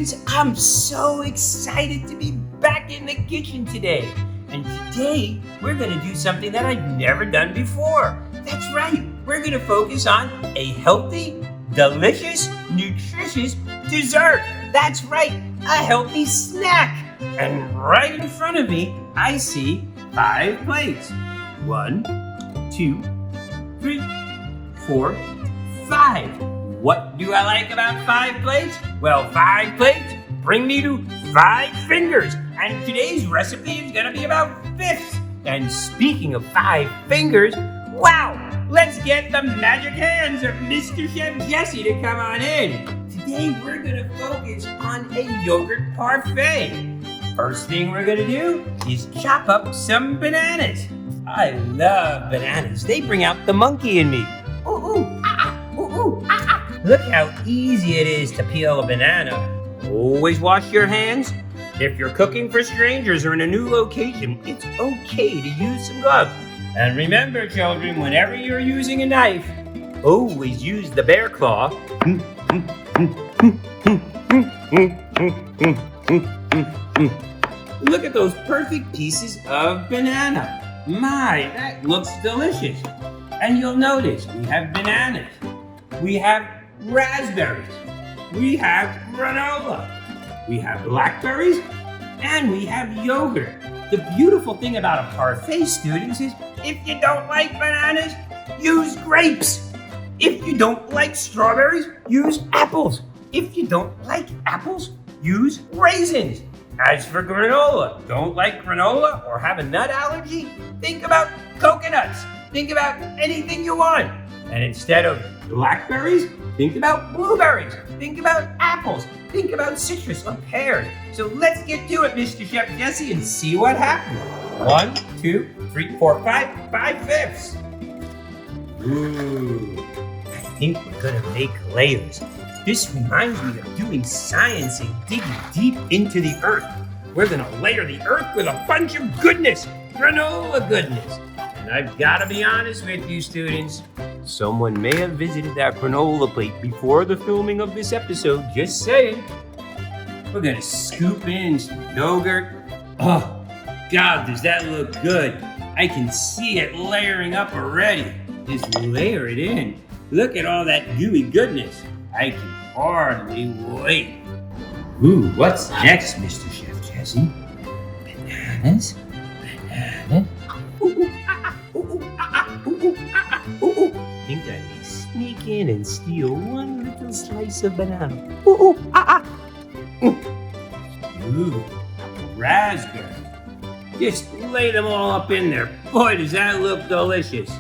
students, I'm so excited to be back in the kitchen today. And today, we're gonna do something that I've never done before. That's right, we're gonna focus on a healthy, delicious, nutritious dessert. That's right, a healthy snack. And right in front of me, I see 5 plates. 1, 2, 3, 4, 5. What do I like about 5 plates? Well, 5 plates bring me to 5 fingers. And today's recipe is gonna be about fifths. And speaking of 5 fingers, wow! Let's get the magic hands of Mr. Chef Jesse to come on in. Today we're gonna focus on a yogurt parfait. First thing we're gonna do is chop up some bananas. I love bananas. They bring out the monkey in me. Ooh, ooh, ah, ah, ooh, ooh, ah, ah. Look how easy it is to peel a banana. Always wash your hands. If you're cooking for strangers or in a new location, it's okay to use some gloves. And remember, children, whenever you're using a knife, always use the bear claw. Look at those perfect pieces of banana. My, that looks delicious. And you'll notice we have bananas, we have raspberries, we have granola, we have blackberries, and we have yogurt. The beautiful thing about a parfait, students, is if you don't like bananas, use grapes. If you don't like strawberries, use apples. If you don't like apples, use raisins. As for granola, don't like granola or have a nut allergy? Think about coconuts. Think about anything you want. And instead of blackberries, think about blueberries. Think about apples. Think about citrus or pears. So let's get to it, Mr. Chef Jesse, and see what happens. 1, 2, 3, 4, 5, 5 fifths. Ooh, I think we're gonna make layers. This reminds me of doing science and digging deep into the earth. We're gonna layer the earth with a bunch of goodness, granola goodness. And I've gotta be honest with you, students. Someone may have visited that granola plate before the filming of this episode, just saying. We're gonna scoop in some yogurt. Oh, God, does that look good? I can see it layering up already. Just layer it in. Look at all that gooey goodness. I can hardly wait. Ooh, what's next, Mr. Chef Jesse? Bananas? Bananas? Ooh, ah, ah, ooh, ah, ah, ooh, ah, ah, ooh. Think I may sneak in and steal one little slice of banana. Ooh, ah, ah. Ooh, raspberry. Just lay them all up in there. Boy, does that look delicious.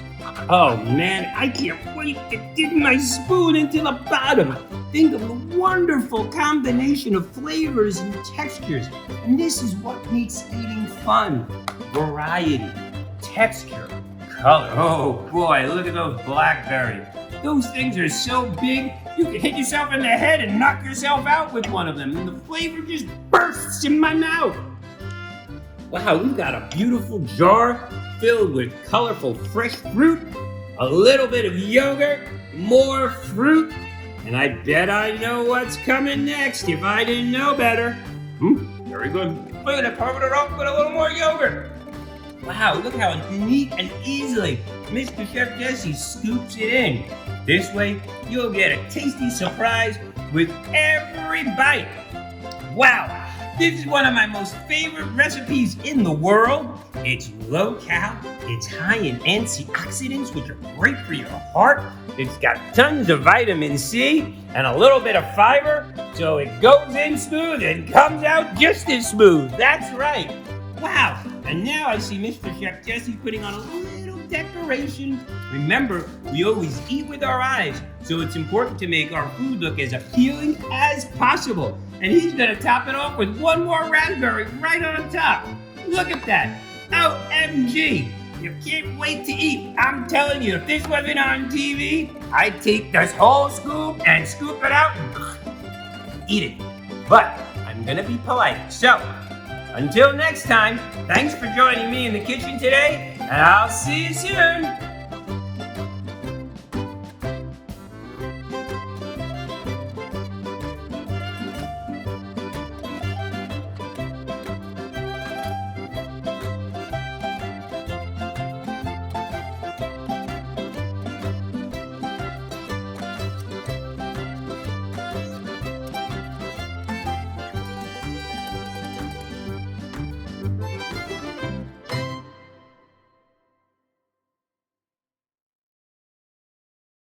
Oh man, I can't wait to dig my spoon into the bottom. Think of the wonderful combination of flavors and textures. And this is what makes eating fun. Variety, texture, color. Oh boy, look at those blackberries. Those things are so big, you can hit yourself in the head and knock yourself out with one of them. And the flavor just bursts in my mouth. Wow, we've got a beautiful jar filled with colorful fresh fruit, a little bit of yogurt, more fruit, and I bet I know what's coming next if I didn't know better. Very good. We're gonna cover it up with a little more yogurt. Wow, look how neat and easily Mr. Chef Jesse scoops it in. This way, you'll get a tasty surprise with every bite. Wow, this is one of my most favorite recipes in the world. It's low-cal, it's high in antioxidants, which are great for your heart. It's got tons of vitamin C and a little bit of fiber, so it goes in smooth and comes out just as smooth. That's right. Wow, and now I see Mr. Chef Jesse putting on a little decoration. Remember, we always eat with our eyes, so it's important to make our food look as appealing as possible. And he's gonna top it off with one more raspberry right on top. Look at that. OMG! You can't wait to eat. I'm telling you, if this wasn't on TV, I'd take this whole scoop and scoop it out and eat it. But I'm gonna be polite. So, until next time, thanks for joining me in the kitchen today, and I'll see you soon.